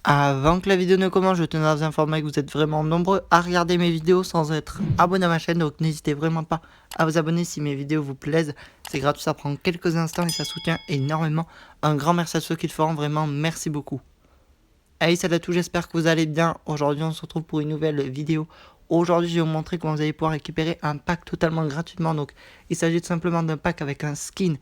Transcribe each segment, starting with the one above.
Avant que la vidéo ne commence, je tenais à vous informer que vous êtes vraiment nombreux à regarder mes vidéos sans être abonné à ma chaîne, donc n'hésitez vraiment pas à vous abonner si mes vidéos vous plaisent. C'est gratuit, ça prend quelques instants et ça soutient énormément. Un grand merci à ceux qui le feront, vraiment merci beaucoup. Allez, salut à tous, j'espère que vous allez bien. Aujourd'hui, on se retrouve pour une nouvelle vidéo. Aujourd'hui, je vais vous montrer comment vous allez pouvoir récupérer un pack totalement gratuitement. Donc, il s'agit tout simplement d'un pack avec un skin,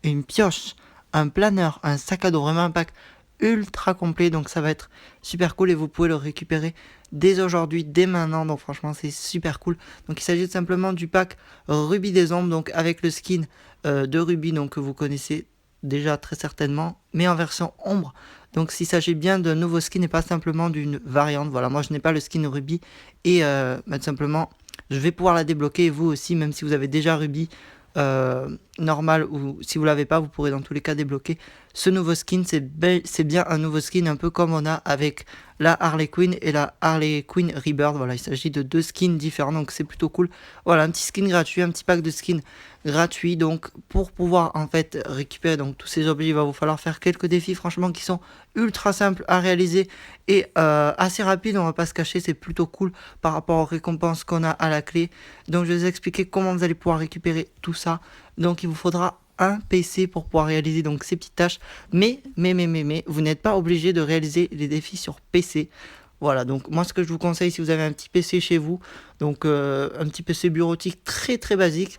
une pioche, un planeur, un sac à dos, vraiment un pack ultra complet, donc ça va être super cool et vous pouvez le récupérer dès aujourd'hui, dès maintenant, donc franchement c'est super cool. Donc il s'agit tout simplement du pack Ruby des Ombres, donc avec le skin de Ruby, donc que vous connaissez déjà très certainement, mais en version ombre. Donc s'il s'agit bien d'un nouveau skin et pas simplement d'une variante, voilà, moi je n'ai pas le skin Ruby et tout simplement je vais pouvoir la débloquer, et vous aussi, même si vous avez déjà Ruby normal, ou si vous l'avez pas, vous pourrez dans tous les cas débloquer ce nouveau skin. C'est bien un nouveau skin, un peu comme on a avec la Harley Quinn et la Harley Quinn Rebirth. Voilà, il s'agit de deux skins différents, donc c'est plutôt cool. Voilà, un petit skin gratuit, un petit pack de skins gratuit. Donc pour pouvoir en fait récupérer donc tous ces objets, il va vous falloir faire quelques défis franchement qui sont ultra simples à réaliser et assez rapides, on va pas se cacher, c'est plutôt cool par rapport aux récompenses qu'on a à la clé. Donc je vais vous expliquer comment vous allez pouvoir récupérer tout ça. Donc il vous faudra un PC pour pouvoir réaliser donc ces petites tâches, mais vous n'êtes pas obligé de réaliser les défis sur PC. Voilà, donc moi ce que je vous conseille, si vous avez un petit PC chez vous, donc un petit PC bureautique très basique.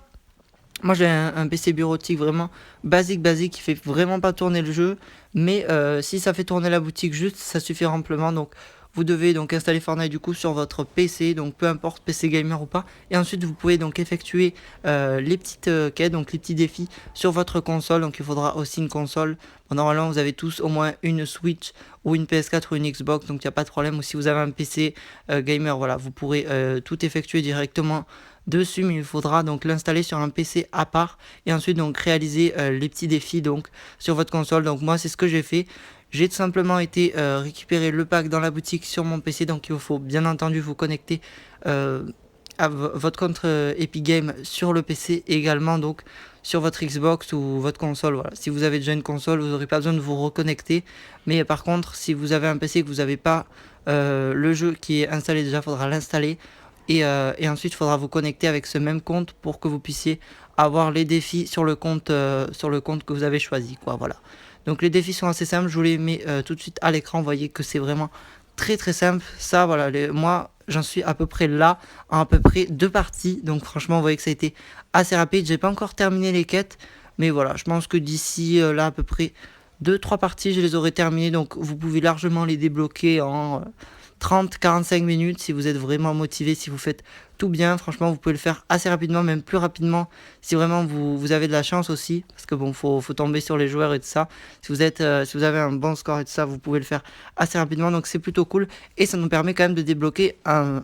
Moi j'ai un PC bureautique vraiment basique qui fait vraiment pas tourner le jeu, mais si ça fait tourner la boutique juste, ça suffit amplement. Donc vous devez donc installer Fortnite du coup sur votre PC, donc peu importe PC gamer ou pas, et ensuite vous pouvez donc effectuer les petites quêtes, donc les petits défis sur votre console. Donc il faudra aussi une console. Bon, normalement vous avez tous au moins une Switch ou une PS4 ou une Xbox, donc il n'y a pas de problème. Ou si vous avez un PC gamer, voilà, vous pourrez tout effectuer directement dessus, mais il faudra donc l'installer sur un PC à part et ensuite donc réaliser les petits défis donc sur votre console. Donc moi c'est ce que j'ai fait. J'ai tout simplement été récupérer le pack dans la boutique sur mon PC, donc il faut bien entendu vous connecter à votre compte Epic Games sur le PC et également donc sur votre Xbox ou votre console. Voilà. Si vous avez déjà une console, vous n'aurez pas besoin de vous reconnecter, mais par contre si vous avez un PC et que vous n'avez pas le jeu qui est installé déjà, il faudra l'installer. Et ensuite, il faudra vous connecter avec ce même compte pour que vous puissiez avoir les défis sur le compte que vous avez choisi, quoi. Voilà. Donc les défis sont assez simples. Je vous les mets tout de suite à l'écran. Vous voyez que c'est vraiment très simple. Ça, voilà. Moi, j'en suis à peu près là, en à peu près 2 parties. Donc franchement, vous voyez que ça a été assez rapide. J'ai pas encore terminé les quêtes, mais voilà. Je pense que d'ici là, à peu près 2-3 parties, je les aurai terminées. Donc vous pouvez largement les débloquer en 30-45 minutes si vous êtes vraiment motivé, si vous faites tout bien. Franchement vous pouvez le faire assez rapidement, même plus rapidement si vraiment vous avez de la chance aussi, parce que bon faut tomber sur les joueurs et tout ça. Si vous avez un bon score et tout ça, vous pouvez le faire assez rapidement, donc c'est plutôt cool et ça nous permet quand même de débloquer un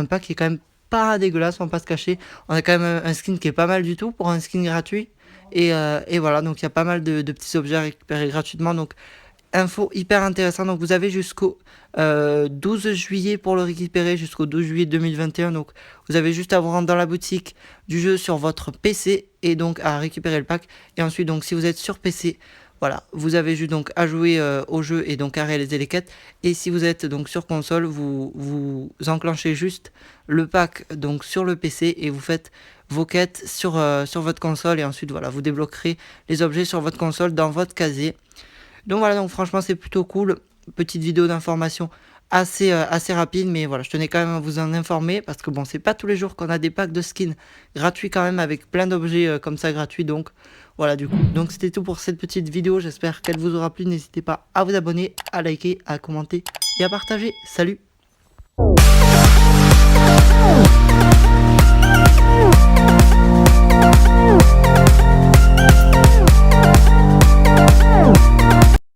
pack qui est quand même pas dégueulasse, on va pas se cacher. On a quand même un skin qui est pas mal du tout pour un skin gratuit et voilà, donc il y a pas mal de petits objets à récupérer gratuitement. Donc info hyper intéressant, donc vous avez jusqu'au 12 juillet pour le récupérer, jusqu'au 12 juillet 2021. Donc vous avez juste à vous rendre dans la boutique du jeu sur votre PC et donc à récupérer le pack. Et ensuite donc si vous êtes sur PC, voilà, vous avez juste donc à jouer au jeu et donc à réaliser les quêtes. Et si vous êtes donc sur console, vous enclenchez juste le pack donc sur le PC et vous faites vos quêtes sur votre console. Et ensuite voilà, vous débloquerez les objets sur votre console dans votre casier. Donc voilà, donc franchement c'est plutôt cool. Petite vidéo d'information assez rapide, mais voilà, je tenais quand même à vous en informer parce que bon, c'est pas tous les jours qu'on a des packs de skins gratuits quand même avec plein d'objets comme ça gratuits. Donc voilà, du coup, donc c'était tout pour cette petite vidéo. J'espère qu'elle vous aura plu. N'hésitez pas à vous abonner, à liker, à commenter et à partager. Salut!